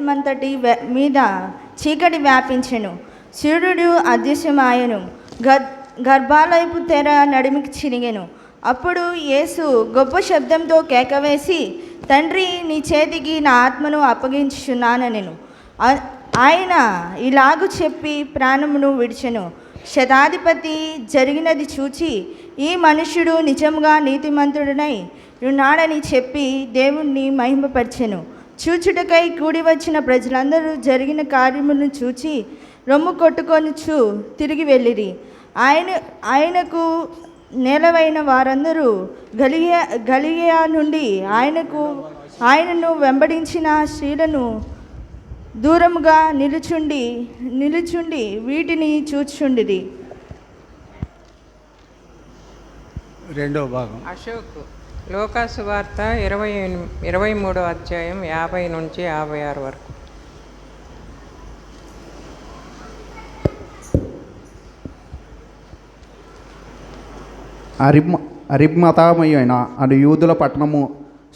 దేశమంతటి మీద చీకటి వ్యాపించెను. సూర్యుడు అదృశ్యమాయెను. గర్భాలయపు తెర నడిమికి చిరిగెను. అప్పుడు యేసు గొప్ప శబ్దంతో కేకవేసి, తండ్రి, నీ చేతికి నా ఆత్మను అప్పగించుచున్నానెను. ఆయన ఇలాగు చెప్పి ప్రాణమును విడిచెను. శతాధిపతి జరిగినది చూచి, ఈ మనుష్యుడు నిజంగా నీతిమంతుడనై ఉన్నాడని చెప్పి దేవుణ్ణి మహిమపరిచెను. చూచుటకై కూడి వచ్చిన ప్రజలందరూ జరిగిన కార్యములను చూచి రొమ్ము కొట్టుకొనుచు తిరిగి వెళ్ళిరి. ఆయనకు నేలవైన వారందరూ గలిలయ నుండి ఆయనను వెంబడించిన స్త్రీలను దూరముగా నిలుచుండి వీటిని చూచుచుండిరి. రెండో భాగం. అశోక్ లోకాసు వార్త 23వ అధ్యాయం 50 నుంచి 56 వరకు. అరిమతామయ్యైన అను యూదుల పట్టణము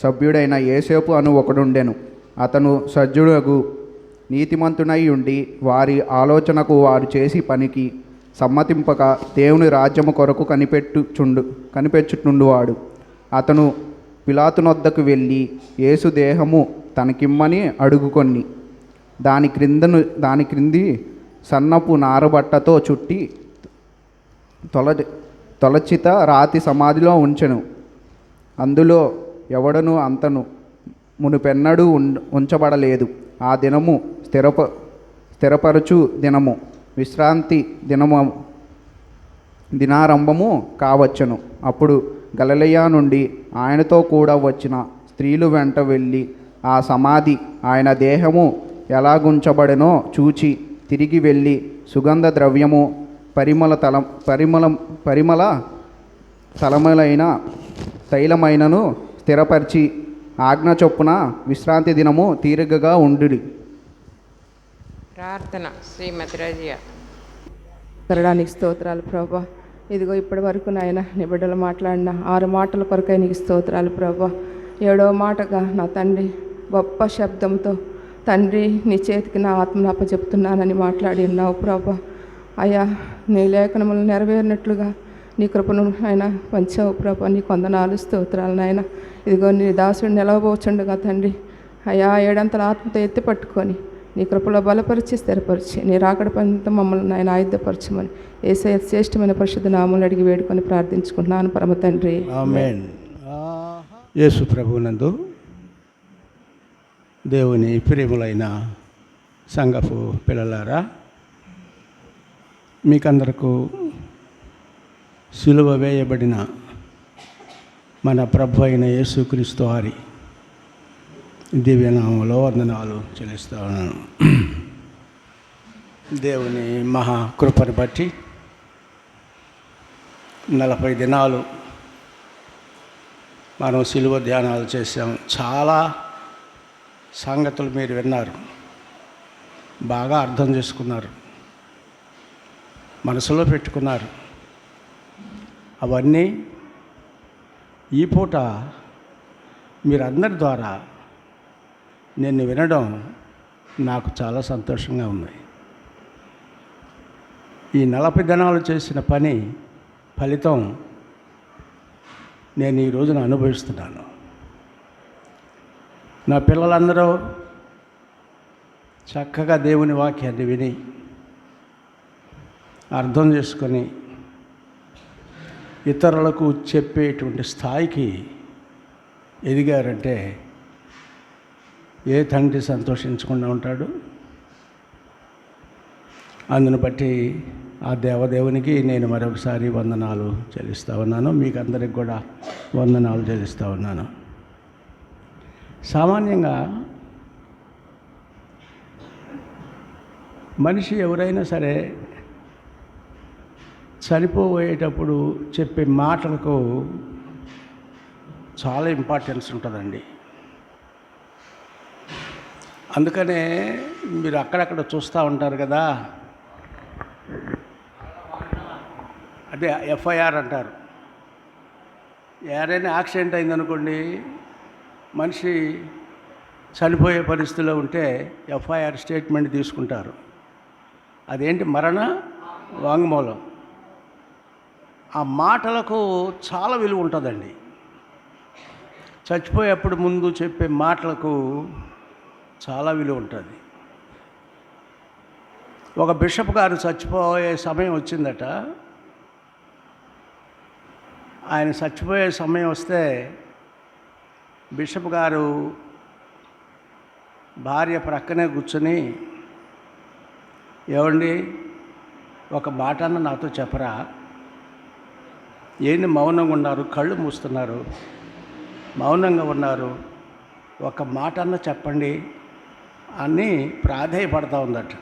సభ్యుడైన యోసేపు అను ఒకడుండెను. అతను సజ్జుడగు నీతిమంతునై ఉండి వారి ఆలోచనకు వారు చేసి పనికి సమ్మతింపక దేవుని రాజ్యము కొరకు కనిపెట్టుచుండువాడు. అతను పిలాతునొద్దకు వెళ్ళి యేసు దేహము తనకిమ్మని అడుగుకొని దాని క్రింది సన్నపు నారబట్టతో చుట్టి తొలచిత రాతి సమాధిలో ఉంచెను. అందులో ఎవడను అంతను మునుపెన్నడూ ఉంచబడలేదు. ఆ దినము స్థిరపరచు దినము, విశ్రాంతి దినారంభము కావచ్చును. అప్పుడు గలిలయ నుండి ఆయనతో కూడా వచ్చిన స్త్రీలు వెంట వెళ్ళి ఆ సమాధి ఆయన దేహము ఎలాగుంచబడెనో చూచి తిరిగి వెళ్ళి సుగంధ ద్రవ్యము పరిమళ తలములైన తైలమైనను స్థిరపరిచి ఆజ్ఞ చొప్పున విశ్రాంతి దినము తీరికగా ఉండుడి. ప్రార్థన. శ్రీమతి రజియా. కరడానికి స్తోత్రాలు ప్రభా. ఇదిగో ఇప్పటి వరకు నాయన నీ బిడ్డలు మాట్లాడిన 6 మాటల కొరకై నీకు స్తోత్రాలు ప్రభా. 7వ మాటగా నా తండ్రి గొప్ప శబ్దంతో, తండ్రి, నీ చేతికి నా ఆత్మను అప్పచెప్తున్నానని మాట్లాడి ఉన్నావు ప్రభా. అయ్యా, నీ లేఖనములు నెరవేరినట్లుగా నీ కృపను ఆయన పంచావు ప్రభా. నీ వందనాలు, స్తోత్రాలు నాయన. ఇదిగో నీ దాసుడు నిలవబోచుండగా తండ్రి అయ్యా, 7 అంతల ఆత్మతో ఎత్తి పట్టుకొని నీ కృపలో బలపరిచి స్థిరపరిచి నీ రాకడ పర్యంత మమ్మల్ని నాయన ఆయుధపరచమని యేసయ్య శ్రేష్టమైన పరిశుద్ధ నామములు అడిగి వేడుకొని ప్రార్థించుకుంటున్నాను పరమ తండ్రి. ఆమేన్. యేసు ప్రభువునందు దేవుని ప్రియములైన సంఘపు పిల్లలారా, మీకందరకు సిలువ వేయబడిన మన ప్రభు అయిన యేసుక్రీస్తు వారి దివ్యనామంలో వందనాలు చెల్లిస్తా ఉన్నాను. దేవుని మహాకృపను బట్టి 40 దినాలు మనం సిలువ ధ్యానాలు చేసాం. చాలా సంగతులు మీరు విన్నారు, బాగా అర్థం చేసుకున్నారు, మనసులో పెట్టుకున్నారు. అవన్నీ ఈ పూట మీరందరి ద్వారా నేను వినడం నాకు చాలా సంతోషంగా ఉంది. ఈ 40 దినాలు చేసిన పని ఫలితం నేను ఈ రోజున అనుభవిస్తున్నాను. నా పిల్లలందరూ చక్కగా దేవుని వాక్యాన్ని విని అర్థం చేసుకొని ఇతరులకు చెప్పేటువంటి స్థాయికి ఎదిగారంటే ఏ తండ్రి సంతోషించకుండా ఉంటాడు? అందును బట్టి ఆ దేవదేవునికి నేను మరొకసారి వందనాలు చెల్లిస్తూ ఉన్నాను. మీకు అందరికి కూడా వందనాలు చెల్లిస్తూ ఉన్నాను. సామాన్యంగా మనిషి ఎవరైనా సరే చనిపోయేటప్పుడు చెప్పే మాటలకు చాలా ఇంపార్టెన్స్ ఉంటుందండి. అందుకనే మీరు అక్కడక్కడ చూస్తూ ఉంటారు కదా, అదే ఎఫ్ఐఆర్ అంటారు. ఎవరైనా యాక్సిడెంట్ అయిందనుకోండి, మనిషి చనిపోయే పరిస్థితిలో ఉంటే ఎఫ్ఐఆర్ స్టేట్మెంట్ తీసుకుంటారు. అదేంటి? మరణ వాంగ్మూలం. ఆ మాటలకు చాలా విలువ ఉంటుందండి. చచ్చిపోయేప్పుడు ముందు చెప్పే మాటలకు చాలా విలువ ఉంటుంది. ఒక బిషప్ గారు చచ్చిపోయే సమయం వచ్చిందట. ఆయన చచ్చిపోయే సమయం వస్తే బిషప్ గారు భార్య ప్రక్కనే కూర్చొని, ఏమండి ఒక మాట అన్న నాతో చెప్పరా, ఏంటి మౌనంగా ఉన్నారు, కళ్ళు మూస్తున్నారు, మౌనంగా ఉన్నారు, ఒక మాట అన్న చెప్పండి అని ప్రాధేయపడతా ఉందట.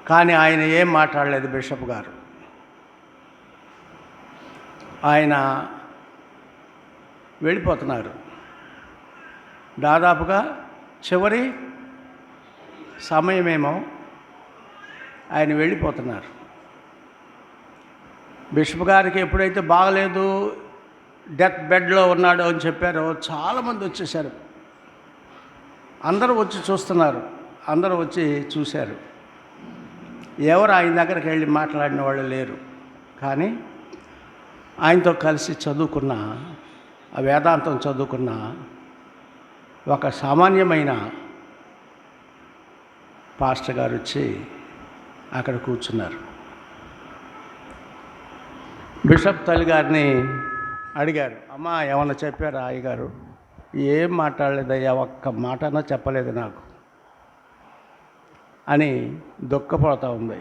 కానీ ఆయన ఏం మాట్లాడలేదు బిషప్ గారు. ఆయన వెళ్ళిపోతున్నారు. దాదాపుగా చివరి సమయమేమో ఆయన వెళ్ళిపోతున్నారు. బిషప్ గారికి ఎప్పుడైతే బాగలేదు, డెత్ బెడ్లో ఉన్నాడు అని చెప్పారో చాలామంది వచ్చేసారు. అందరూ వచ్చి చూస్తున్నారు, అందరూ వచ్చి చూశారు. ఎవరు ఆయన దగ్గరికి వెళ్ళి మాట్లాడిన వాళ్ళు లేరు. కానీ ఆయనతో కలిసి చదువుకున్న, ఆ వేదాంతం చదువుకున్న ఒక సామాన్యమైన పాస్టర్ గారు వచ్చి అక్కడ కూర్చున్నారు. బిషప్ తల్లి గారిని అడిగారు, అమ్మా ఏమన్నా చెప్పారా అయ్యగారు? ఏం మాట్లాడలేదయ్యా, ఒక్క మాటనా చెప్పలేదు నాకు అని దుఃఖపడుతూ ఉంది.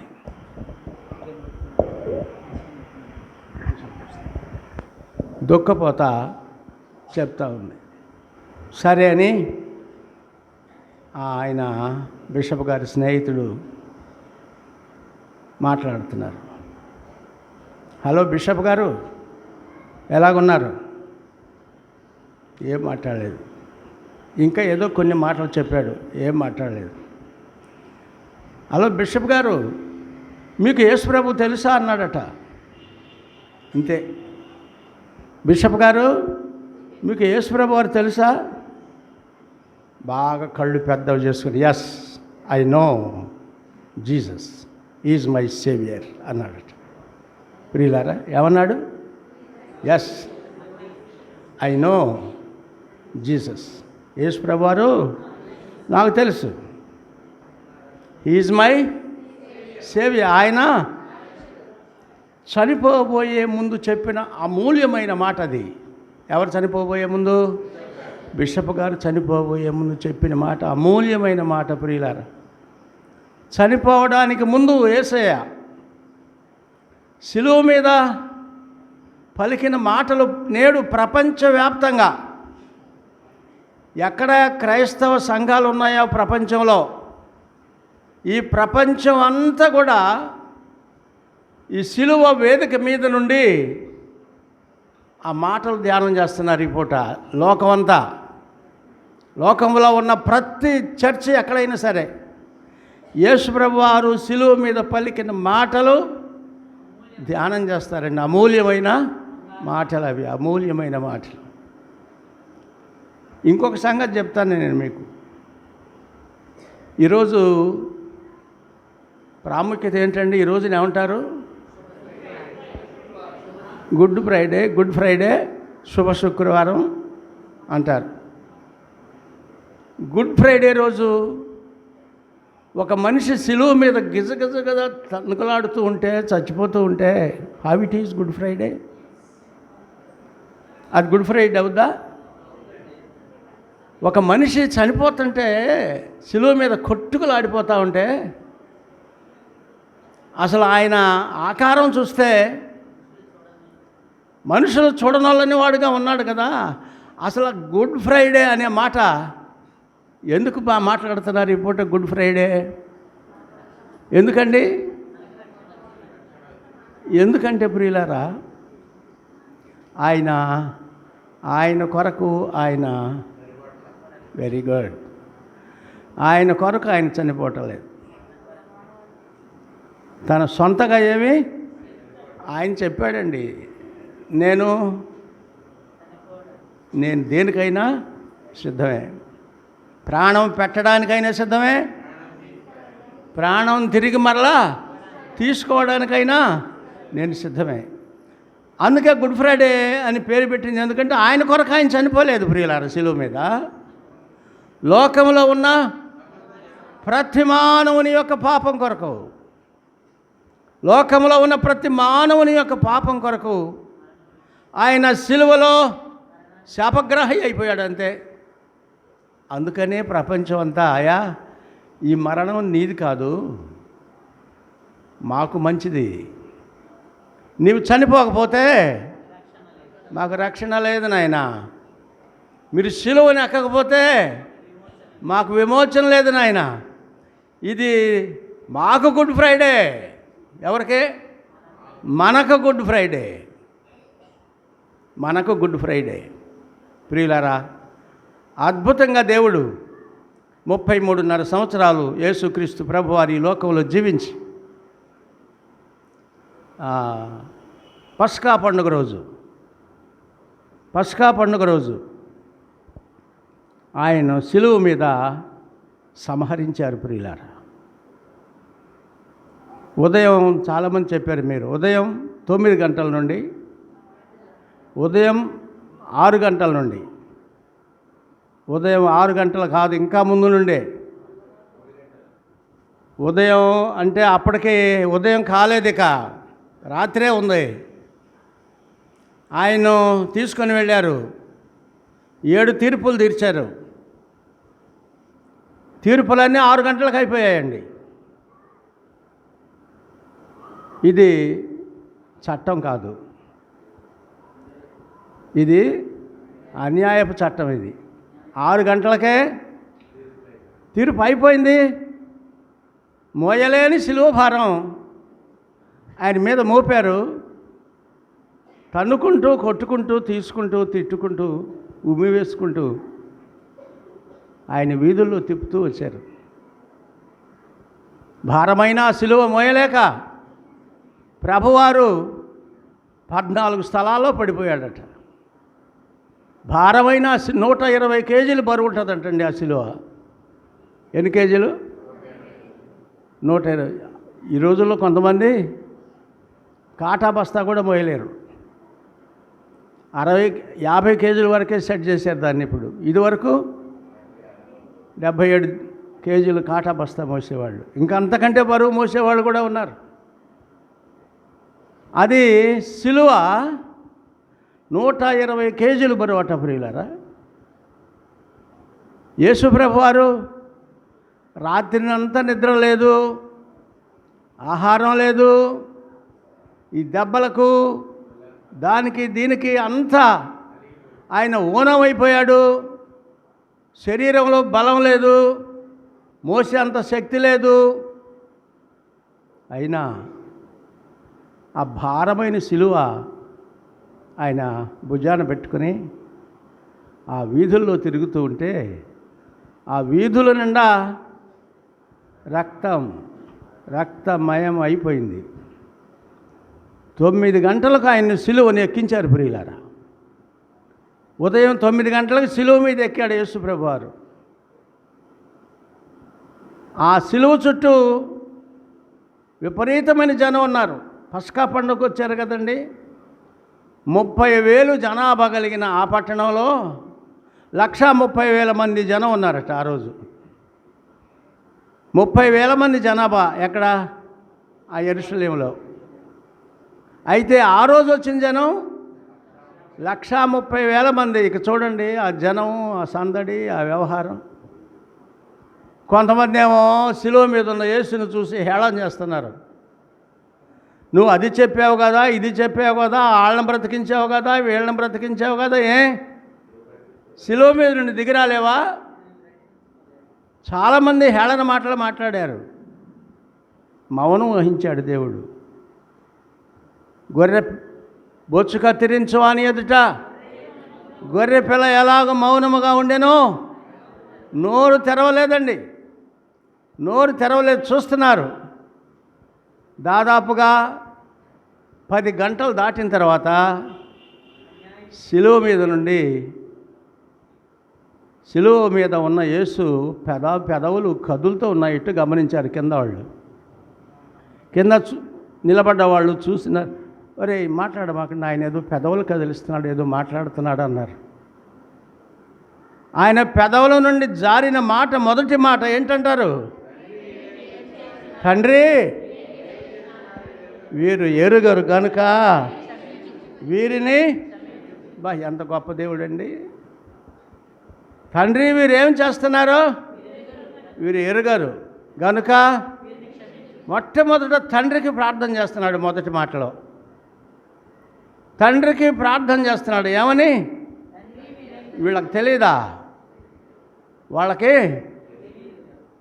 దుఃఖపోతా చెప్తా ఉంది. సరే అని ఆయన బిషప్ గారి స్నేహితుడు మాట్లాడుతున్నారు. హలో బిషప్ గారు, ఎలాగున్నారు? ఏం మాట్లాడలేదు. ఇంకా ఏదో కొన్ని మాటలు చెప్పాడు, ఏం మాట్లాడలేదు. హలో బిషప్ గారు, మీకు యేసు ప్రభు తెలుసా అన్నాడట. అంతే. బిషప్ గారు, మీకు యేసు ప్రభు వారు తెలుసా? బాగా కళ్ళు పెద్దవి చేసుకుని, yes I know Jesus is my saviour అన్నాడట. ప్రియులారా, ఏమన్నాడు? ఎస్ ఐ నో జీసస్, యేసు ప్రభు వారు నాకు తెలుసు, ఈజ్ మై సేవియర్. ఆయన చనిపోబోయే ముందు చెప్పిన అమూల్యమైన మాట అది. ఎవరు చనిపోబోయే ముందు? బిషప్ గారు చనిపోబోయే ముందు చెప్పిన మాట అమూల్యమైన మాట. ప్రియులారా, చనిపోవడానికి ముందు యేసయ్య శిలువ మీద పలికిన మాటలు నేడు ప్రపంచవ్యాప్తంగా ఎక్కడ క్రైస్తవ సంఘాలు ఉన్నాయో ప్రపంచంలో, ఈ ప్రపంచం అంతా కూడా ఈ శిలువ వేదిక మీద నుండి ఆ మాటలు ధ్యానం చేస్తున్నారు. ఈ పూట లోకమంతా, లోకంలో ఉన్న ప్రతి చర్చి ఎక్కడైనా సరే యేసుప్రభు వారు శిలువ మీద పలికిన మాటలు ధ్యానం చేస్తారండి. అమూల్యమైన మాటలు అవి, అమూల్యమైన మాటలు. ఇంకొక సంగతి చెప్తాను నేను మీకు. ఈరోజు ప్రాముఖ్యత ఏంటండి? ఈ రోజున ఏమంటారు? గుడ్ ఫ్రైడే, శుభ శుక్రవారం అంటారు. గుడ్ ఫ్రైడే రోజు ఒక మనిషి శిలువ మీద గిజగిజగా తణుకులాడుతూ ఉంటే, చచ్చిపోతూ ఉంటే, how it is good Friday? అది గుడ్ ఫ్రైడే అవుద్దా? ఒక మనిషి చనిపోతుంటే, శిలువ మీద కొట్టుకులాడిపోతూ ఉంటే, అసలు ఆయన ఆకారం చూస్తే మనుషులు చూడనోళ్ళని వాడుగా ఉన్నాడు కదా. అసలు గుడ్ ఫ్రైడే అనే మాట ఎందుకు మాట్లాడుతున్నారు ఈ పూట? గుడ్ ఫ్రైడే ఎందుకండి? ఎందుకంటే ప్రియులారా, ఆయన కొరకు ఆయన వెరీ గుడ్, ఆయన కొరకు ఆయన చనిపోవటం లేదు. తన సొంతగా ఏమి ఆయన చెప్పాడండి, నేను దేనికైనా సిద్ధమే. ప్రాణం పెట్టడానికైనా సిద్ధమే, ప్రాణం తిరిగి మరలా తీసుకోవడానికైనా నేను సిద్ధమే. అందుకే గుడ్ ఫ్రైడే అని పేరు పెట్టింది. ఎందుకంటే ఆయన కొరకు ఆయన చనిపోలేదు ప్రియులారా శిలువ మీద. లోకంలో ఉన్న ప్రతి మానవుని యొక్క పాపం కొరకు, లోకంలో ఉన్న ప్రతి మానవుని యొక్క పాపం కొరకు ఆయన శిలువలో శాపగ్రాహి అయిపోయాడు అంతే. అందుకనే ప్రపంచం అంతా ఆయా ఈ మరణం నీది కాదు, మాకు మంచిది. నీవు చనిపోకపోతే మాకు రక్షణ లేదు నాయనా. మీరు శిలువని ఎక్కకపోతే మాకు విమోచన లేదు నాయనా. ఇది మాకు గుడ్ ఫ్రైడే. ఎవరికి? మనకు గుడ్ ఫ్రైడే, మనకు గుడ్ ఫ్రైడే. ప్రియులారా, అద్భుతంగా దేవుడు 33.5 సంవత్సరాలు యేసుక్రీస్తు ప్రభువారి ఈ లోకంలో జీవించి పస్కా పండుగ రోజు ఆయన శిలువ మీద సంహరించారు ప్రియులారా. ఉదయం చాలామంది చెప్పారు, మీరు ఉదయం 9 గంటల నుండి, ఉదయం 6 గంటల నుండి, ఉదయం 6 గంటలు కాదు ఇంకా ముందు నుండే, ఉదయం అంటే అప్పటికే ఉదయం కాలేదు, ఇక రాత్రే ఉంది. ఆయన్ను తీసుకొని వెళ్ళారు. 7 తీర్పులు తీర్చారు. తీర్పులన్నీ 6 గంటలకు అయిపోయాయండి. ఇది చట్టం కాదు, ఇది అన్యాయపు చట్టం. ఇది 6 గంటలకే తీర్పు అయిపోయింది. మోయలేని శిలువ భారం ఆయన మీద మోపారు. తన్నుకుంటూ, కొట్టుకుంటూ, తీసుకుంటూ, తిట్టుకుంటూ, ఉమ్మి వేసుకుంటూ ఆయన వీధుల్లో తిప్పుతూ వచ్చారు. భారమైన శిలువ మోయలేక ప్రభువారు 14 స్థలాల్లో పడిపోయాడట. భారమైన 120 కేజీలు బరువు ఉంటుందంటండి ఆ శిలువ. ఎన్ని కేజీలు? 120. ఈ రోజుల్లో కొంతమంది కాటా బస్తా కూడా మోయలేరు. 50 కేజీల వరకే సెట్ చేశారు దాన్ని. ఇప్పుడు ఇదివరకు 77 కేజీలు కాటా బస్తా మోసేవాళ్ళు, ఇంకా అంతకంటే బరువు మోసేవాళ్ళు కూడా ఉన్నారు. అది శిలువ 120 కేజీలు బరువు అట ప్రియులారా. యేసుప్రభు వారు రాత్రినంతా నిద్ర లేదు, ఆహారం లేదు. ఈ దెబ్బలకు, దానికి, దీనికి అంతా ఆయన ఊనమైపోయాడు. శరీరంలో బలం లేదు, మోసే అంత శక్తి లేదు. అయినా ఆ భారమైన శిలువ ఆయన భుజాన పెట్టుకుని ఆ వీధుల్లో తిరుగుతూ ఉంటే ఆ వీధుల నిండా రక్తమయం అయిపోయింది. 9 గంటలకు ఆయన్ని శిలువని ఎక్కించారు ప్రియులారా. ఉదయం 9 గంటలకు శిలువ మీద ఎక్కాడు యేసుప్రభు వారు. ఆ శిలువ చుట్టూ విపరీతమైన జనం ఉన్నారు. పస్కా పండుగకు వచ్చారు కదండి. 30,000 జనాభా కలిగిన ఆ పట్టణంలో 130,000 మంది జనం ఉన్నారట ఆ రోజు. 30,000 మంది జనాభా ఎక్కడ? ఆ యెరూషలేములో. అయితే ఆ రోజు వచ్చిన జనం 130,000 మంది. ఇక చూడండి ఆ జనం, ఆ సందడి, ఆ వ్యవహారం. కొంతమంది ఏమో శిలువ మీద ఉన్న యేసును చూసి హేళన చేస్తున్నారు. నువ్వు అది చెప్పావు కదా, ఇది చెప్పావు కదా, వాళ్ళని బ్రతికించావు కదా, వీళ్ళని బ్రతికించావు కదా, శిలువ మీద నుండి దిగిరాలేవా? చాలామంది హేళన మాటలు మాట్లాడారు. మౌనం వహించాడు దేవుడు. గొర్రె బొచ్చు కత్తిరించు అని ఎదుట గొర్రె పిల్ల ఎలాగ మౌనముగా ఉండెనో నోరు తెరవలేదండి. నోరు తెరవలేదు. చూస్తున్నారు. దాదాపుగా 10 గంటలు దాటిన తర్వాత శిలువ మీద నుండి శిలువ మీద ఉన్న యేసు పెదవులు కదులుతూ ఉన్నాయిట్టు గమనించారు కింద వాళ్ళు. కింద నిలబడ్డ వాళ్ళు చూసినారు, ఒరే మాట్లాడమాకండి, ఆయన ఏదో పెదవులు కదిలిస్తున్నాడు, ఏదో మాట్లాడుతున్నాడు అన్నారు. ఆయన పెదవుల నుండి జారిన మాట, మొదటి మాట ఏంటంటారు? తండ్రి, వీరు ఎరుగరు గనుక వీరిని. ఎంత గొప్ప దేవుడండి! తండ్రి, వీరేం చేస్తున్నారు? వీరు ఎరుగరు గనుక. మొట్టమొదట తండ్రికి ప్రార్థన చేస్తున్నాడు. మొదటి మాటలో తండ్రికి ప్రార్థన చేస్తున్నాడు. ఏమని? వీళ్ళకి తెలీదా? వాళ్ళకి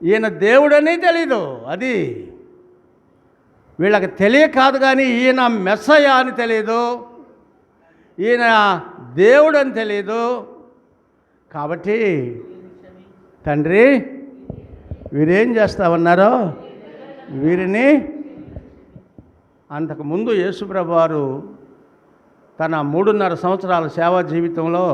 ఈయన దేవుడని తెలీదు. అది వీళ్ళకి తెలియకాదు, కానీ ఈయన మెస్సయ్య అని తెలీదు, ఈయన దేవుడు అని తెలీదు. కాబట్టి తండ్రి, వీరేం చేస్తామన్నారో వీరిని. అంతకుముందు యేసుప్రభు వారు తన 3.5 సంవత్సరాల సేవా జీవితంలో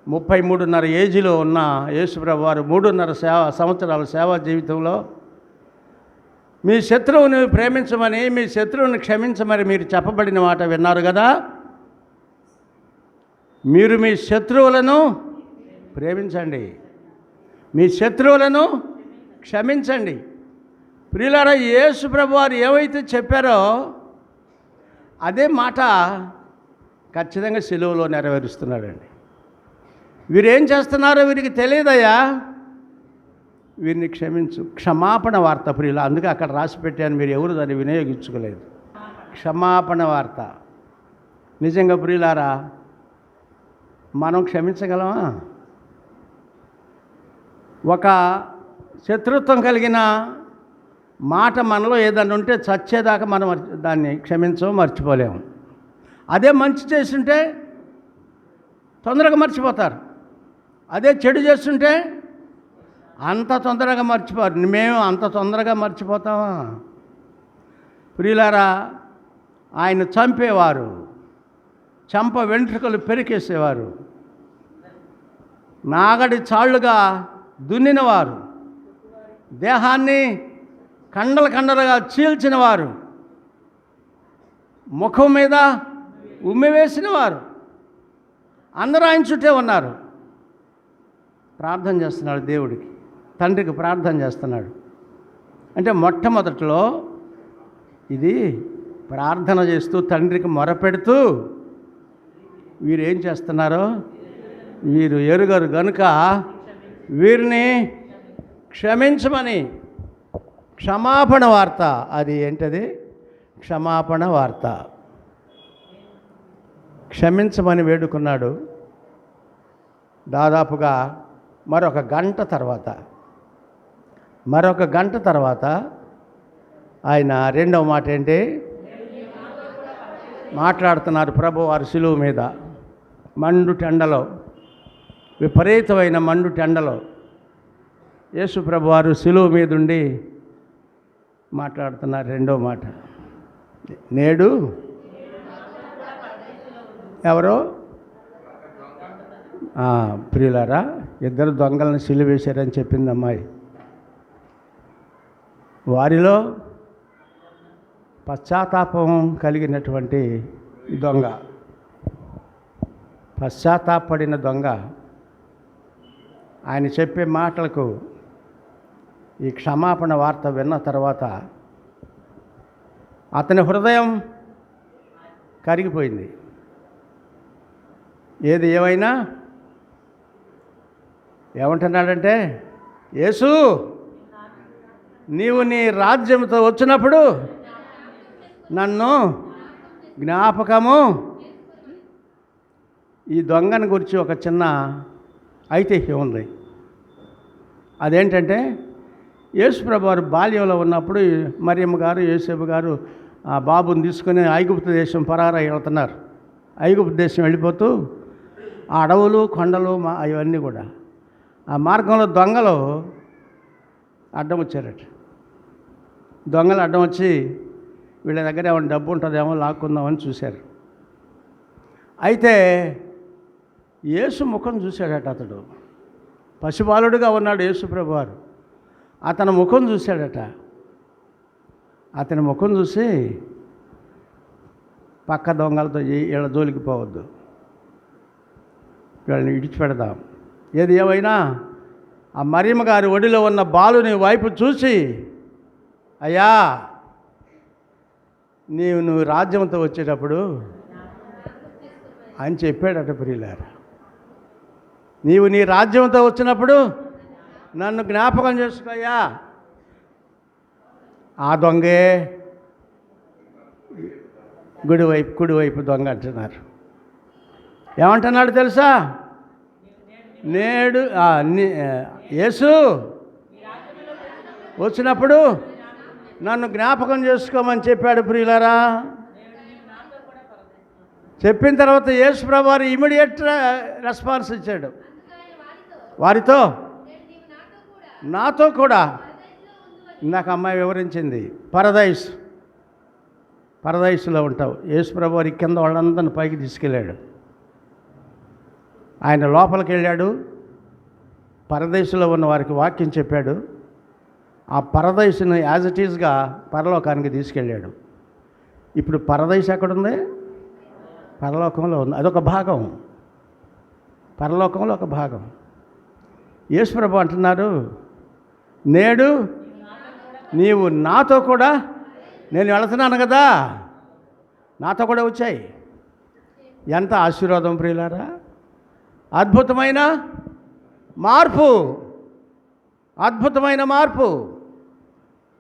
33.5 ఏజీలో ఉన్న యేసుప్రభు వారు 3.5 సంవత్సరాల సేవా జీవితంలో మీ శత్రువుని ప్రేమించమని, మీ శత్రువుని క్షమించమని మీరు చెప్పబడిన మాట విన్నారు కదా. మీరు మీ శత్రువులను ప్రేమించండి, మీ శత్రువులను క్షమించండి. ప్రియులారా, యేసు ప్రభు వారు ఏవైతే చెప్పారో అదే మాట ఖచ్చితంగా సిలువలో నెరవేరుస్తున్నాడండి. వీరేం చేస్తున్నారో వీరికి తెలియదయ్యా, వీరిని క్షమించు. క్షమాపణ వార్త ప్రియుల, అందుకే అక్కడ రాసి పెట్టాను, మీరు ఎవరు దాన్ని వినియోగించుకోలేదు. క్షమాపణ వార్త. నిజంగా ప్రియులారా, మనం క్షమించగలమా? ఒక శత్రుత్వం కలిగిన మాట మనలో ఏదన్నా ఉంటే చచ్చేదాకా మనం దాన్ని క్షమించము, మర్చిపోలేము. అదే మంచి చేస్తుంటే తొందరగా మర్చిపోతారు. అదే చెడు చేస్తుంటే అంత తొందరగా మర్చిపోరు. మేము అంత తొందరగా మర్చిపోతామా? ప్రియులారా, ఆయన చంపేవారు, చంప వెంట్రుకలు పెరికేసేవారు, నాగడి చాళ్ళుగా దున్నినవారు, దేహాన్ని కండలుగా చీల్చినవారు, ముఖం మీద ఉమ్మివేసినవారు అందరూ ఆయన చుట్టే ఉన్నారు. ప్రార్థన చేస్తున్నాడు దేవుడికి, తండ్రికి ప్రార్థన చేస్తున్నాడు. అంటే మొట్టమొదటిలో ఇది ప్రార్థన చేస్తూ తండ్రికి మొరపెడుతూ, వీరేం చేస్తున్నారో వీరు ఎరుగరు గనుక వీరిని క్షమించమని. క్షమాపణ వార్త. అది ఏంటది? క్షమాపణ వార్త. క్షమించమని వేడుకున్నాడు. దాదాపుగా మరొక గంట తర్వాత ఆయన రెండవ మాట ఏంటి మాట్లాడుతున్నారు? ప్రభు వారు శిలువ మీద మండు టెండలో, విపరీతమైన మండు టెండలో యేసు ప్రభు వారు శిలువ మీద ఉండి మాట్లాడుతున్నారు. రెండో మాట, నేడు ఎవరో ప్రియులారా, 2 దొంగలను సిలువ వేశారని చెప్పింది అమ్మాయి. వారిలో పశ్చాత్తాపం కలిగినటువంటి దొంగ, పశ్చాత్తాపడిన దొంగ, ఆయన చెప్పే మాటలకు ఈ క్షమాపణ వార్త విన్న తర్వాత అతని హృదయం కరిగిపోయింది. ఏది ఏమైనా ఏమంటున్నాడంటే, యేసు, నీవు నీ రాజ్యంతో వచ్చినప్పుడు నన్ను జ్ఞాపకము. ఈ దొంగని గురించి ఒక చిన్న ఐతిహ్యం ఉంది. అదేంటంటే, యేసుప్రభు వారు బాల్యంలో ఉన్నప్పుడు మరియమ్మ గారు, యేసేపు గారు ఆ బాబుని తీసుకొని ఐగుప్తు దేశం పరారై వెళ్తున్నారు. ఐగుప్తు దేశం వెళ్ళిపోతూ ఆ అడవులు, కొండలు, అవన్నీ కూడా ఆ మార్గంలో దొంగలు అడ్డం వచ్చారట. దొంగలు అడ్డం వచ్చి వీళ్ళ దగ్గర ఏమైనా డబ్బు ఉంటుందేమో లాక్కుందామని చూశారు. అయితే యేసు ముఖం చూశాడట. అతడు పసిబాలుడుగా ఉన్నాడు యేసు ప్రభువారు. అతని ముఖం చూశాడట. అతని ముఖం చూసి పక్క దొంగలతో వీళ్ళ జోలికి పోవద్దు, వీళ్ళని విడిచిపెడదాం. ఏది ఏమైనా ఆ మరియమ్మ గారి ఒడిలో ఉన్న బాలుని వైపు చూసి, అయ్యా నువ్వు రాజ్యంతో వచ్చేటప్పుడు అని చెప్పాడట. ప్రియులారా, నీవు నీ రాజ్యంతో వచ్చినప్పుడు నన్ను జ్ఞాపకం చేసుకోయ్యా. ఆ దొంగే కుడివైపు దొంగ అంటున్నారు. ఏమంటున్నాడు తెలుసా? నేడు యేసు వచ్చినప్పుడు నన్ను జ్ఞాపకం చేసుకోమని చెప్పాడు. ప్రియులారా, చెప్పిన తర్వాత యేసు ప్రభువారు ఇమీడియట్ రెస్పాన్స్ ఇచ్చాడు. వారితో నాతో కూడా ఇందాక అమ్మాయి వివరించింది, పరదైసులో ఉంటావు. యేసు ప్రభువారు కింద వాళ్ళందరిని పైకి తీసుకెళ్ళాడు. ఆయన లోపలికి వెళ్ళాడు, పరదేశంలో ఉన్న వారికి వాక్యం చెప్పాడు. ఆ పరదైసుని యాజ్ ఇట్ ఈజ్గా పరలోకానికి తీసుకెళ్ళాడు. ఇప్పుడు పరదైసు ఎక్కడుంది? పరలోకంలో ఉంది. అదొక భాగం, పరలోకంలో ఒక భాగం. యేసు ప్రభు అంటున్నారు, నేడు నీవు నాతో కూడా, నేను వెళుతున్నాను కదా, నాతో కూడా వచ్చాయి. ఎంత ఆశీర్వాదం ప్రియులారా! అద్భుతమైన మార్పు, అద్భుతమైన మార్పు.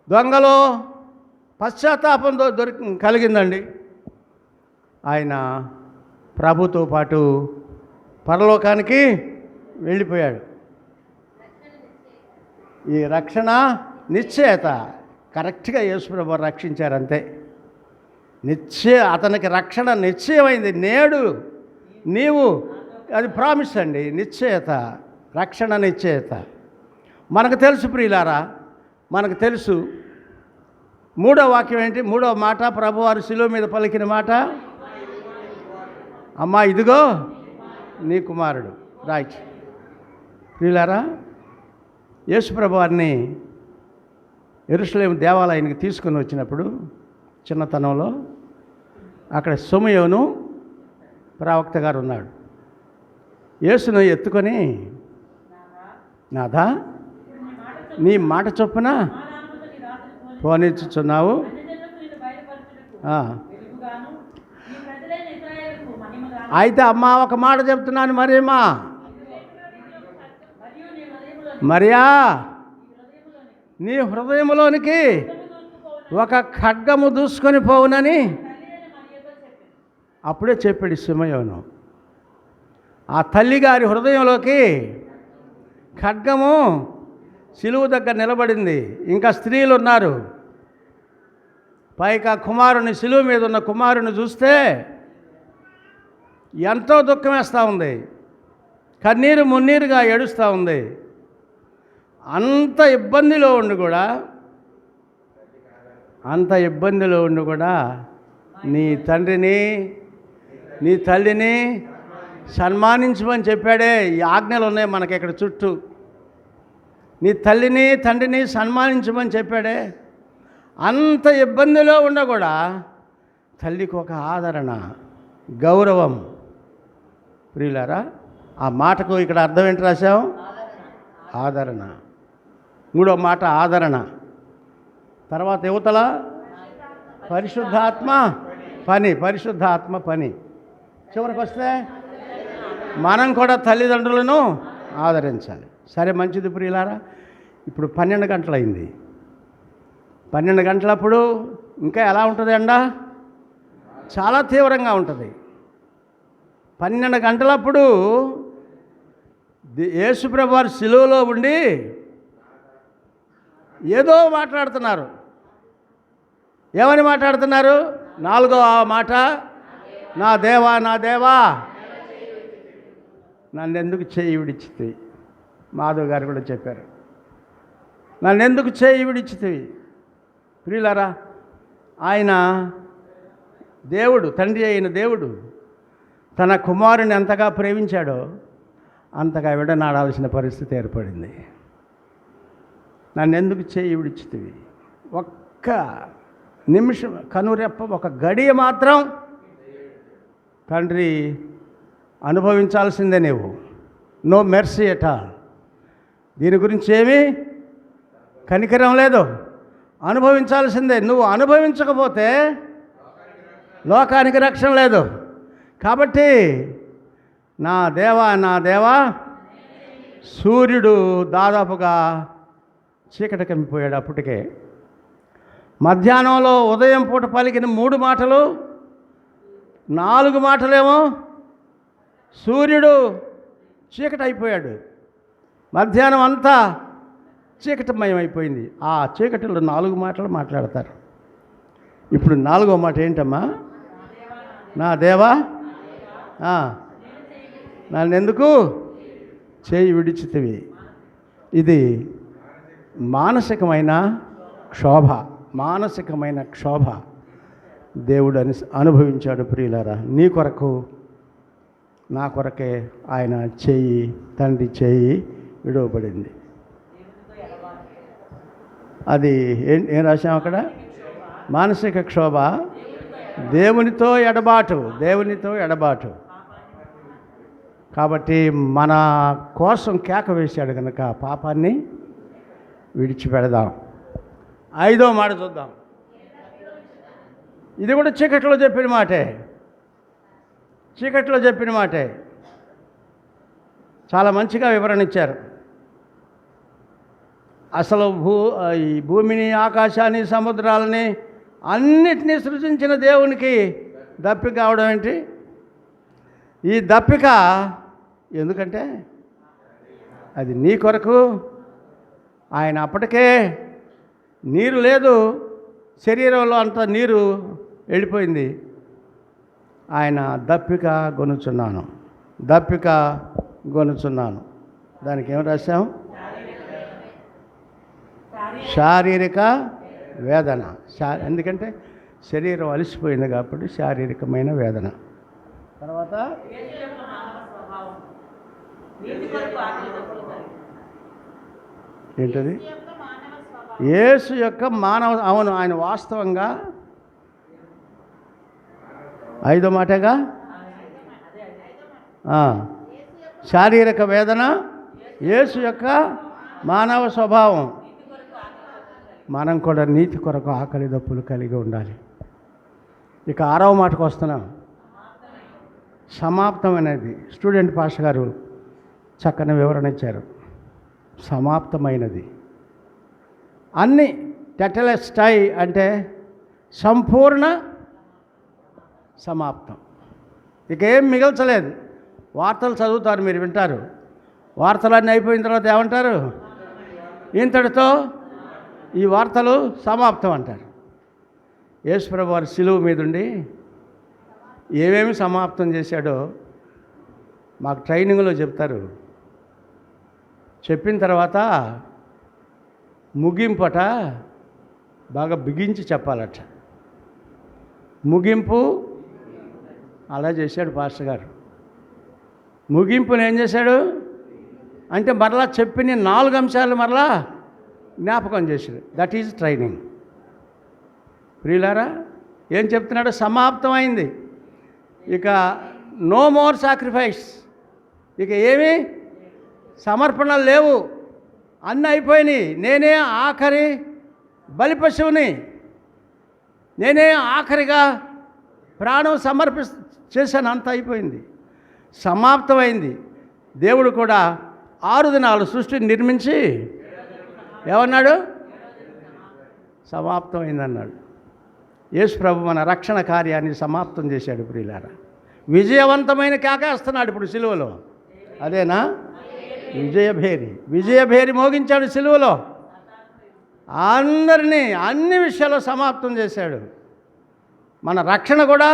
దొంగలో పశ్చాత్తాపం కలిగిందండి. ఆయన ప్రభుతో పాటు పరలోకానికి వెళ్ళిపోయాడు. ఈ రక్షణ నిశ్చయత కరెక్ట్గా యేసుప్రభు రక్షించారంతే. అతనికి రక్షణ నిశ్చయమైంది. నేడు నీవు, అది ప్రామిస్ అండి, నిశ్చయత, రక్షణ నిశ్చయత. మనకు తెలుసు ప్రియులారా, మనకు తెలుసు. మూడో వాక్యం ఏంటి? మూడో మాట ప్రభువారు శిలువ మీద పలికిన మాట, అమ్మా ఇదిగో నీ కుమారుడు. రైట్ ప్రియులారా, యేసు ప్రభువారిని యెరూషలేము దేవాలయానికి తీసుకుని వచ్చినప్పుడు చిన్నతనంలో అక్కడ సమూయేలు ప్రవక్త గారు ఉన్నాడు. యేసును ఎత్తుకొని, నాథా నీ మాట చొప్పున పోనిచ్చుచున్నావు, అయితే అమ్మా ఒక మాట చెప్తున్నాను, మరియా నీ హృదయంలోనికి ఒక ఖడ్గము దూసుకొని పోవునని అప్పుడే చెప్పాడు సమూయేలు. ఆ తల్లిగారి హృదయంలోకి ఖడ్గము శిలువ దగ్గర నిలబడింది. ఇంకా స్త్రీలు ఉన్నారు. పైగా కుమారుని, శిలువ మీద ఉన్న కుమారుని చూస్తే ఎంతో దుఃఖం వేస్తూ ఉంది, కన్నీరు మున్నీరుగా ఏడుస్తూ ఉంది. అంత ఇబ్బందిలో ఉండి కూడా నీ తండ్రిని నీ తల్లిని సన్మానించమని చెప్పాడే. ఈ ఆజ్ఞలు ఉన్నాయి మనకి ఇక్కడ చుట్టూ. నీ తల్లిని తండ్రిని సన్మానించమని చెప్పాడే. అంత ఇబ్బందిలో కూడా తల్లికి ఒక ఆదరణ, గౌరవం. ప్రియులారా, ఆ మాటకు ఇక్కడ అర్థం ఏంటి రాశాం? ఆదరణ. మూడో మాట ఆదరణ. తర్వాత యువతల పరిశుద్ధాత్మ పని. చివరికి వస్తే మనం కూడా తల్లిదండ్రులను ఆదరించాలి. సరే, మంచిది ప్రియులారా. ఇప్పుడు 12 గంటలైంది. 12 గంటలప్పుడు ఇంకా ఎలా ఉంటుంది ఎండ? చాలా తీవ్రంగా ఉంటుంది. 12 గంటలప్పుడు యేసుప్రభు వారు శిలువలో ఉండి ఏదో మాట్లాడుతున్నారు. ఏమని మాట్లాడుతున్నారు? 4వ మాట, నా దేవా నా దేవా నన్ను ఎందుకు చేయి విడిచితివి. మాధవ్ గారు కూడా చెప్పారు, నన్ను ఎందుకు చేయి విడిచితివి. ప్రియులారా, ఆయన దేవుడు, తండ్రి అయిన దేవుడు తన కుమారుని ఎంతగా ప్రేమించాడో అంతగా విడనాడాల్సిన పరిస్థితి ఏర్పడింది. నన్ను ఎందుకు చేయి విడిచితివి? ఒక్క నిమిషం, కనురెప్ప, ఒక గడియ మాత్రం తండ్రి అనుభవించాల్సిందే. నీవు నో మెర్సీ ఎట్ ఆల్. దీని గురించి ఏమీ కనికరం లేదు, అనుభవించాల్సిందే. నువ్వు అనుభవించకపోతే లోకానికి రక్షణ లేదు. కాబట్టి నా దేవా సూర్యుడు దాదాపుగా చీకటి కమ్మిపోయాడు. అప్పటికే మధ్యాహ్నంలో ఉదయం పూట పలికిన 3 మాటలు, 4 మాటలేమో సూర్యుడు చీకటి అయిపోయాడు. మధ్యాహ్నం అంతా చీకటిమయం అయిపోయింది. ఆ చీకటిలో 4 మాటలు మాట్లాడతారు. ఇప్పుడు 4వ మాట ఏంటమ్మా? నా దేవా నన్నెందుకు చేయి విడిచితివి? ఇది మానసికమైన క్షోభ దేవుడు అనుభవించాడు. ప్రియులారా, నీ కొరకు నా కొరకే ఆయన తండ్రి చేయి విడవబడింది. అది ఏం రాశాం అక్కడ? మానసిక క్షోభ, దేవునితో ఎడబాటు. కాబట్టి మన కోసం కేక వేశాడు కనుక పాపాన్ని విడిచిపెడదాం. 5వ మాట చూద్దాం. ఇది కూడా చీకట్లో చెప్పిన మాటే. చాలా మంచిగా వివరణ ఇచ్చారు. అసలు ఈ భూమిని, ఆకాశాన్ని, సముద్రాలని అన్నిటినీ సృజించిన దేవునికి దప్పిక కావడం ఏంటి? ఈ దప్పిక ఎందుకంటే అది నీ కొరకు. ఆయన అప్పటికే నీరు లేదు, శరీరంలో అంతా నీరు వెళ్ళిపోయింది. ఆయన దప్పిక గొనుచున్నాను. దానికి ఏం రాశాం? శారీరక వేదన. ఎందుకంటే శరీరం అలసిపోయింది కాబట్టి శారీరకమైన వేదన. తర్వాత ఏంటది? యేసు యొక్క మానవ. అవును, ఆయన వాస్తవంగా 5వ మాటగా శారీరక వేదన, యేసు యొక్క మానవ స్వభావం. మనం కూడా నీతి కొరకు ఆకలి దప్పులు కలిగి ఉండాలి. ఇక 6వ మాటకు వస్తున్నాం. సమాప్తమైనది. స్టూడెంట్ పాస్టర్ గారు చక్కని వివరణ ఇచ్చారు. సమాప్తమైనది అన్నీ. టెటెలెస్టై అంటే సంపూర్ణ సమాప్తం. ఇక ఏం మిగల్చలేదు. వార్తలు చదువుతారు, మీరు వింటారు. వార్తలన్నీ అయిపోయిన తర్వాత ఏమంటారు? ఇంతటితో ఈ వార్తలు సమాప్తం అంటారు. యేసుప్రభు వారి శిలువ మీదుండి ఏమేమి సమాప్తం చేశాడో మాకు ట్రైనింగ్లో చెప్తారు. చెప్పిన తర్వాత ముగింపట బాగా బిగించి చెప్పాలట. ముగింపు అలా చేశాడు పాస్టర్ గారు. ముగింపుని ఏం చేశాడు అంటే మరలా చెప్పిన 4 అంశాలు మరలా జ్ఞాపకం చేశాడు. That is training. ప్రియులారా, ఏం చెప్తున్నాడు? సమాప్తం అయింది. ఇక నో మోర్ సాక్రిఫైస్. ఇక ఏమీ సమర్పణలు లేవు, అన్నీ అయిపోయినాయి. నేనే ఆఖరి బలిపశువుని, నేనే ఆఖరిగా ప్రాణం చేశాను. అంత అయిపోయింది, సమాప్తమైంది. దేవుడు కూడా 6 దినాలు సృష్టిని నిర్మించి ఏమన్నాడు? సమాప్తమైందన్నాడు. యేసు ప్రభు మన రక్షణ కార్యాన్ని సమాప్తం చేశాడు. ప్రియులారా, విజయవంతమైన కేకేస్తున్నాడు ఇప్పుడు సిలువలో. అదేనా? విజయభేరి మోగించాడు సిలువలో. అందరినీ అన్ని విషయాల్లో సమాప్తం చేశాడు. మన రక్షణ కూడా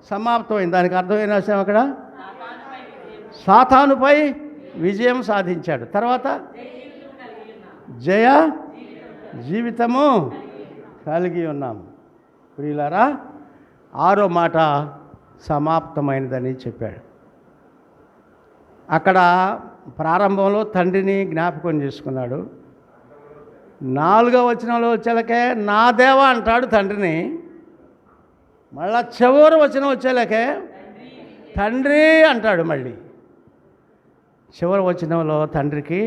సమాప్తమైంది. దానికి అర్థమైన విషయం అక్కడ సాతానుపై విజయం సాధించాడు. తర్వాత జయ జీవితము కలిగి ఉన్నాము. ప్రియులారా, 6వ మాట సమాప్తమైనదని చెప్పాడు. అక్కడ ప్రారంభంలో తండ్రిని జ్ఞాపకం చేసుకున్నాడు. 4వ వచనంలో వచ్చేలకే నా దేవా అంటాడు తండ్రిని. మళ్ళా చివరి వచనం వచ్చేలకే తండ్రి అంటాడు. మళ్ళీ చివరి వచనంలో తండ్రికి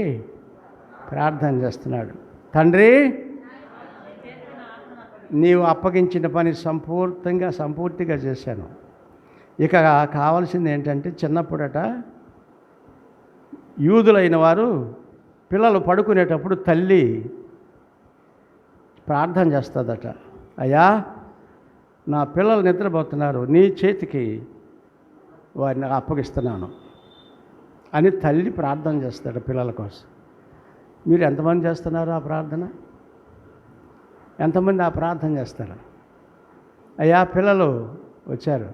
ప్రార్థన చేస్తున్నాడు. తండ్రి, నీవు అప్పగించిన పని సంపూర్తిగా చేశాను. ఇక కావాల్సింది ఏంటంటే, చిన్నప్పుడట యూదులైన వారు పిల్లలు పడుకునేటప్పుడు తల్లి ప్రార్థన చేస్తుందట. అయ్యా, నా పిల్లలు నిద్రపోతున్నారు, నీ చేతికి వారిని అప్పగిస్తున్నాను అని తల్లి ప్రార్థన చేస్తాడు పిల్లల కోసం. మీరు ఎంతమంది చేస్తున్నారు ఆ ప్రార్థన? ఎంతమంది ఆ ప్రార్థన చేస్తారు? అయ్యా, పిల్లలు వచ్చారు,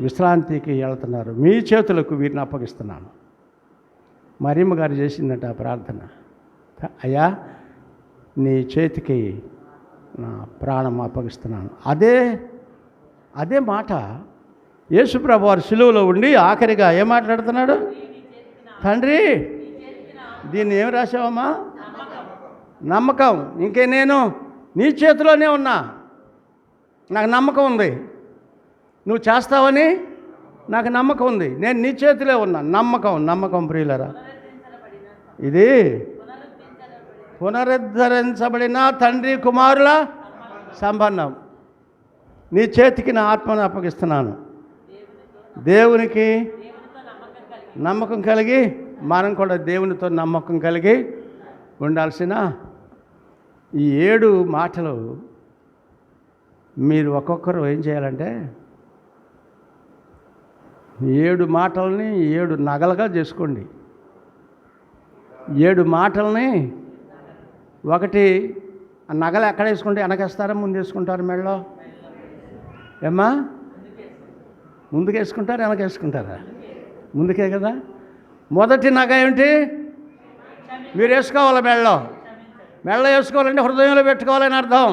విశ్రాంతికి వెళ్తున్నారు, మీ చేతులకు వీరిని అప్పగిస్తున్నాను. మరియమ్మ గారు చేసిందట ఆ ప్రార్థన. అయ్యా, నీ చేతికి నా ప్రాణం అప్పగిస్తున్నాను. అదే మాట యేసుప్రభు వారు సిలువలో ఉండి ఆఖరిగా ఏం మాట్లాడుతున్నాడు? తండ్రి, దీన్ని ఏం రాసావమ్మా? నమ్మకం. ఇంకే నేను నీ చేతిలోనే ఉన్నా, నాకు నమ్మకం ఉంది, నువ్వు చేస్తావని నాకు నమ్మకం ఉంది, నేను నీ చేతిలో ఉన్నా. నమ్మకం ప్రియులరా, ఇది పునరుద్ధరించబడిన తండ్రి కుమారుల సంబంధం. నీ చేతికి నా ఆత్మను అప్పగిస్తున్నాను. దేవునికి నమ్మకం కలిగి మనం కూడా దేవునితో నమ్మకం కలిగి ఉండాల్సిన ఈ 7 మాటలు మీరు ఒక్కొక్కరు ఏం చేయాలంటే 7 మాటల్ని 7 నగలుగా చేసుకోండి. 7 మాటల్ని ఒకటి ఆ నగలు ఎక్కడ వేసుకుంటే వెనకేస్తారా ముందు వేసుకుంటారు? మెడలో ఏమ్మా? ముందుకు వేసుకుంటారా వెనక వేసుకుంటారా? ముందుకే కదా. మొదటి నగ ఏమిటి? మీరు వేసుకోవాలి మెడలో వేసుకోవాలంటే హృదయంలో పెట్టుకోవాలని అర్థం.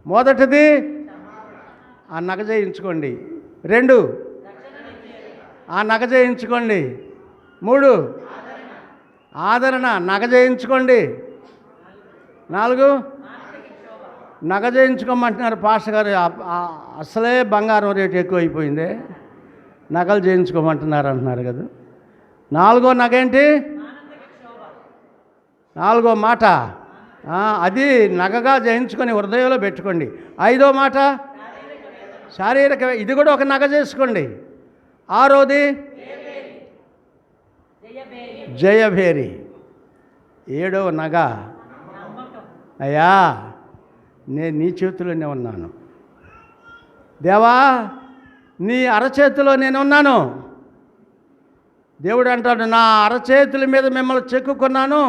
మొదటిది ఆ నగ చేయించుకోండి. 2 ఆ నగ చేయించుకోండి. 3 ఆదరణ నగ చేయించుకోండి. 4 నగ చేయించుకోమంటున్నారు పాస్టర్ గారు. అసలే బంగారం రేటు ఎక్కువైపోయింది, నగలు చేయించుకోమంటున్నారు అంటున్నారు కదా. 4వ నగ ఏంటి? 4వ మాట అది నగగా చేయించుకొని హృదయంలో పెట్టుకోండి. 5వ మాట శారీరక, ఇది కూడా ఒక నగ చేసుకోండి. 6వది జయభేరి. 7వ నగ, అయ్యా నేను నీ చేతిలోనే ఉన్నాను, దేవా నీ అరచేతిలో నేను ఉన్నాను. దేవుడు అంటాడు, నా అరచేతుల మీద మిమ్మల్ని చెక్కుకున్నాను,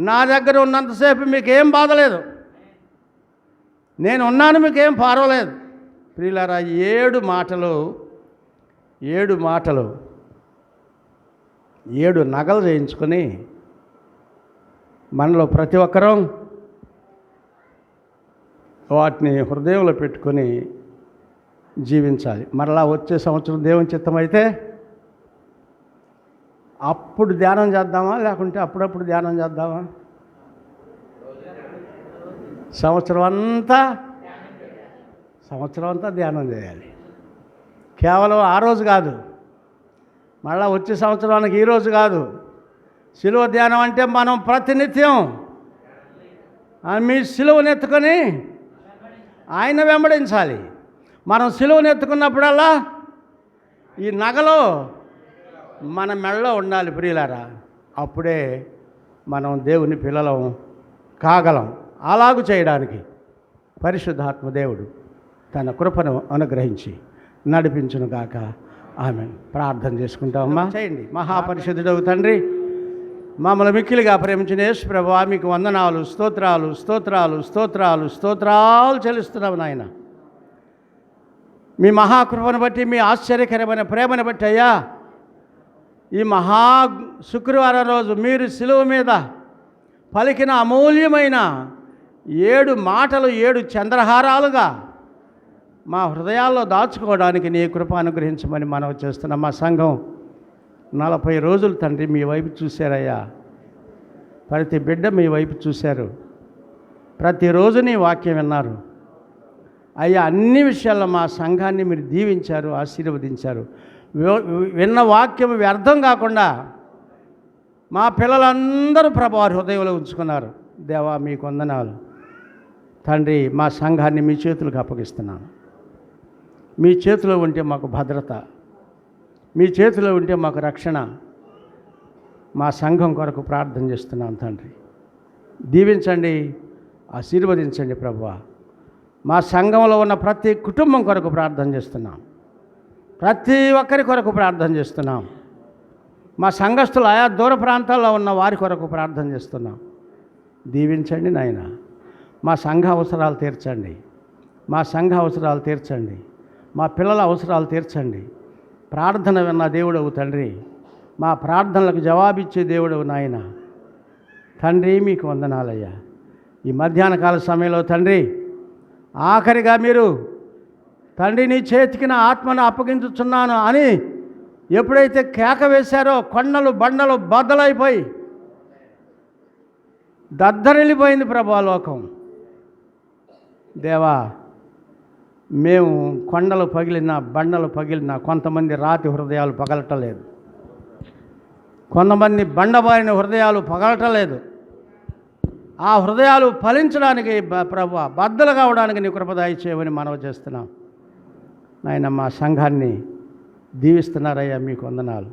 నా దగ్గర ఉన్నంతసేపు మీకేం బాధలేదు, నేను ఉన్నాను, మీకేం పర్వాలేదు. ప్రియులారా, 7 మాటలు 7 నగలు చేయించుకొని మనలో ప్రతి ఒక్కరం వాటిని హృదయంలో పెట్టుకొని జీవించాలి. మరలా వచ్చే సంవత్సరం దేవుని చిత్తమైతే అప్పుడు ధ్యానం చేద్దామా, లేకుంటే అప్పుడప్పుడు ధ్యానం చేద్దామా? సంవత్సరం అంతా ధ్యానం చేయాలి. కేవలం ఆ రోజు కాదు, మళ్ళీ వచ్చే సంవత్సరానికి ఈ రోజు కాదు. శిలువ ధ్యానం అంటే మనం ప్రతినిత్యం మీ శిలువను ఎత్తుకొని ఆయన వెంబడించాలి. మనం శిలువను ఎత్తుకున్నప్పుడల్లా ఈ నగలో మన మెడలో ఉండాలి ప్రియులారా. అప్పుడే మనం దేవుని పిల్లలం కాగలం. అలాగు చేయడానికి పరిశుద్ధాత్మ దేవుడు తన కృపను అనుగ్రహించి నడిపించును గాక. ఆమేన్. ప్రార్థన చేసుకుంటామమ్మా. చేయండి. మహాపరిశుద్ధుడవు తండ్రి, మమ్మల్ని మిక్కిలిగా ప్రేమించిన యేసు ప్రభువా, మీకు వందనాలు, స్తోత్రాలు చెల్లిస్తున్నాము నాయన. మీ మహాకృపను బట్టి, మీ ఆశ్చర్యకరమైన ప్రేమను బట్టి అయ్యా, ఈ మహా శుక్రవారం రోజు మీరు శిలువ మీద పలికిన అమూల్యమైన 7 మాటలు 7 చంద్రహారాలుగా మా హృదయాల్లో దాచుకోవడానికి నీ కృప అనుగ్రహించమని మనవి చేస్తున్నాం. మా సంఘం 40 రోజులు తండ్రి మీ వైపు చూశారయ్యా. ప్రతి బిడ్డ మీ వైపు చూశారు, ప్రతిరోజు నీ వాక్యం విన్నారు అయ్యా. అన్ని విషయాల్లో మా సంఘాన్ని మీరు దీవించారు, ఆశీర్వదించారు. విన్న వాక్యం వ్యర్థం కాకుండా మా పిల్లలందరూ ప్రభు వారి హృదయంలో ఉంచుకున్నారు. దేవా మీకు వందనాలు తండ్రి. మా సంఘాన్ని మీ చేతులకు అప్పగిస్తున్నాను. మీ చేతిలో ఉంటే మాకు భద్రత, మీ చేతిలో ఉంటే మాకు రక్షణ. మా సంఘం కొరకు ప్రార్థన చేస్తున్నాను తండ్రి. దీవించండి, ఆశీర్వదించండి ప్రభువా. మా సంఘంలో ఉన్న ప్రతి కుటుంబం కొరకు ప్రార్థన చేస్తున్నాం, ప్రతి ఒక్కరి కొరకు ప్రార్థన చేస్తున్నాం. మా సంఘస్థులు ఆయా దూర ప్రాంతాల్లో ఉన్న వారి కొరకు ప్రార్థన చేస్తున్నాం. దీవించండి నాయన. మా సంఘ అవసరాలు తీర్చండి, మా సంఘ అవసరాలు తీర్చండి, మా పిల్లల అవసరాలు తీర్చండి. ప్రార్థన విన్న దేవుడవు తండ్రి, మా ప్రార్థనలకు జవాబిచ్చే దేవుడవు నాయన. తండ్రి మీకు వందనాలయ్యా. ఈ మధ్యాహ్న కాల సమయంలో తండ్రి ఆఖరిగా మీరు తండ్రి నీ చేతికి నా ఆత్మను అప్పగించుచున్నాను అని ఎప్పుడైతే కేక వేశారో కొండలు బండలు బద్దలైపోయి దద్దరిల్లిపోయింది ప్రభా లోకం. దేవా మేము కొండలు పగిలినా బండలు పగిలినా కొంతమంది రాతి హృదయాలు పగలటలేదు, కొంతమంది బండబారిన హృదయాలు పగలటలేదు. ఆ హృదయాలు ఫలించడానికి ప్రభు బద్దలు కావడానికి నీ కృప దయచేయమని మనవి చేస్తున్నాం నాయన. మా సంఘాన్ని దీవిస్తున్నారయ్యా, మీకు వందనాలు.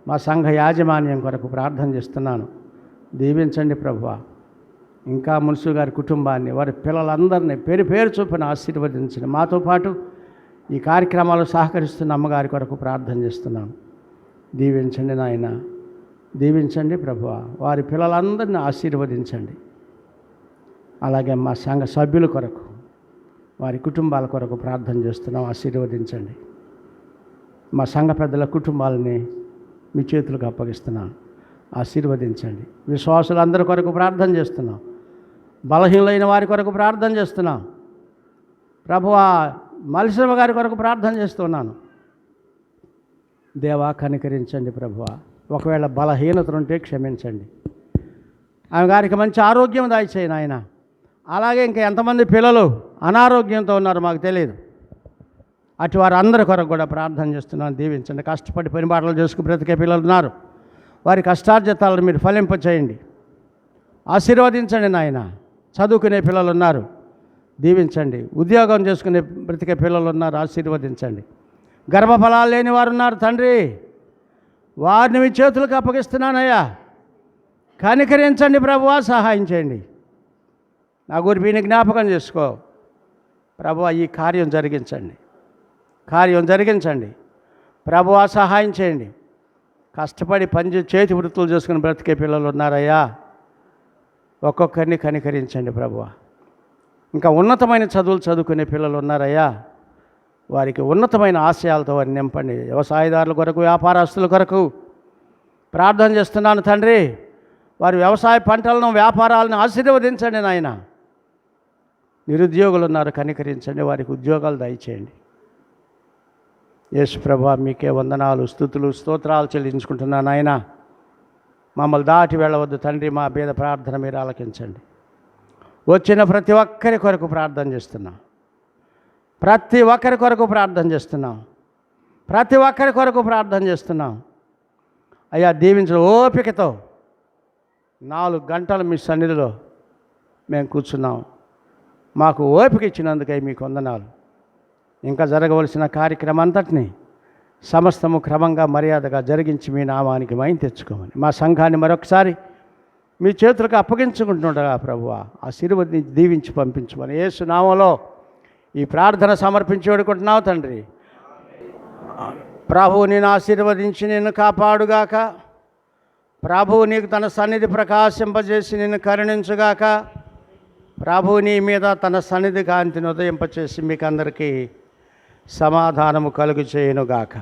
మా సంఘ యాజమాన్యం కొరకు ప్రార్థన చేస్తున్నాను. దీవించండి ప్రభువా. ఇంకా మున్సు గారి కుటుంబాన్ని, వారి పిల్లలందరినీ పేరు పేరు చొప్పున ఆశీర్వదించండి. మాతో పాటు ఈ కార్యక్రమాలు సహకరిస్తున్న అమ్మగారి కొరకు ప్రార్థన చేస్తున్నాను. దీవించండి నాయన, దీవించండి ప్రభువా. వారి పిల్లలందరినీ ఆశీర్వదించండి. అలాగే మా సంఘ సభ్యుల కొరకు, వారి కుటుంబాల కొరకు ప్రార్థన చేస్తున్నాం. ఆశీర్వదించండి. మా సంఘ పెద్దల కుటుంబాలని మీ చేతులకు అప్పగిస్తున్నాను. ఆశీర్వదించండి. విశ్వాసులందరి కొరకు ప్రార్థన చేస్తున్నాం. బలహీనులైన వారి కొరకు ప్రార్థన చేస్తున్నాం. ప్రభువా మల్లిశ్రమ గారి కొరకు ప్రార్థన చేస్తున్నాను. దేవా కనికరించండి ప్రభువా. ఒకవేళ బలహీనత ఉంటే క్షమించండి. ఆమె గారికి మంచి ఆరోగ్యం దయచేయండి ఆయన. అలాగే ఇంకా ఎంతమంది పిల్లలు అనారోగ్యంతో ఉన్నారో మాకు తెలియదు. అటు వారు అందరి కొరకు కూడా ప్రార్థన చేస్తున్నాను. దీవించండి. కష్టపడి పని బాటలు చేసుకుని బ్రతికే పిల్లలు ఉన్నారు, వారి కష్టార్జితాలను మీరు ఫలింపచేయండి. ఆశీర్వదించండి నాయన. చదువుకునే పిల్లలు ఉన్నారు, దీవించండి. ఉద్యోగం చేసుకునే బ్రతికే పిల్లలు ఉన్నారు, ఆశీర్వదించండి. గర్భఫలాలు లేని వారు ఉన్నారు తండ్రి, వారిని మీ చేతులకు అప్పగిస్తున్నానయ్యా. కనికరించండి ప్రభువా, సహాయం చేయండి. నా గురిని జ్ఞాపకం చేసుకో ప్రభువా. ఈ కార్యం జరిగించండి, కార్యం జరిగించండి ప్రభువా. సహాయం చేయండి. కష్టపడి చేతి వృత్తులు చేసుకుని బ్రతికే పిల్లలు ఉన్నారయ్యా, ఒక్కొక్కరిని కనికరించండి ప్రభువా. ఇంకా ఉన్నతమైన చదువులు చదువుకునే పిల్లలు ఉన్నారయ్యా, వారికి ఉన్నతమైన ఆశయాలతో వారిని నింపండి. వ్యవసాయదారుల కొరకు, వ్యాపారస్తుల కొరకు ప్రార్థన చేస్తున్నాను తండ్రి. వారి వ్యవసాయ పంటలను, వ్యాపారాలను ఆశీర్వదించండి నాయన. నిరుద్యోగులు ఉన్నారు, కనికరించండి, వారికి ఉద్యోగాలు దయచేయండి. యేసు ప్రభువా మీకే వందనాలు, స్తుతులు, స్తోత్రాలు చెల్లించుకుంటున్నాను నాయన. మమ్మల్ని దాటి వెళ్ళవద్దు తండ్రి. మా పేద ప్రార్థన మీరు ఆలకించండి. వచ్చిన ప్రతి ఒక్కరి కొరకు ప్రార్థన చేస్తున్నాం, ప్రతి ఒక్కరి కొరకు ప్రార్థన చేస్తున్నాం, ప్రతి ఒక్కరి కొరకు ప్రార్థన చేస్తున్నాం అయ్యా. దీవించిన ఓపికతో 4 గంటలు మీ సన్నిధిలో మేము కూర్చున్నాం. మాకు ఓపిక ఇచ్చినందుకై మీకు వందనాలు. ఇంకా జరగవలసిన కార్యక్రమం అంతటినీ సమస్తము క్రమంగా మర్యాదగా జరిగించి మీ నామానికి మహిమ తెచ్చుకోమని మా సంఘాన్ని మరొకసారి మీ చేతులకు అప్పగించుకుంటుండగా ప్రభువా ఆశీర్వదించి దీవించి పంపించమని యేసు నామములో ఈ ప్రార్థన సమర్పించి వేడుకుంటున్నావు తండ్రి. ప్రభువు నేను ఆశీర్వదించి నిన్ను కాపాడుగాక. ప్రభువు నీకు తన సన్నిధి ప్రకాశింపజేసి నిన్ను కరుణించుగాక. ప్రభువు నీ మీద తన సన్నిధి కాంతిని ఉదయింపచేసి మీకు అందరికీ సమాధానము కలుగు చేయునుగాక.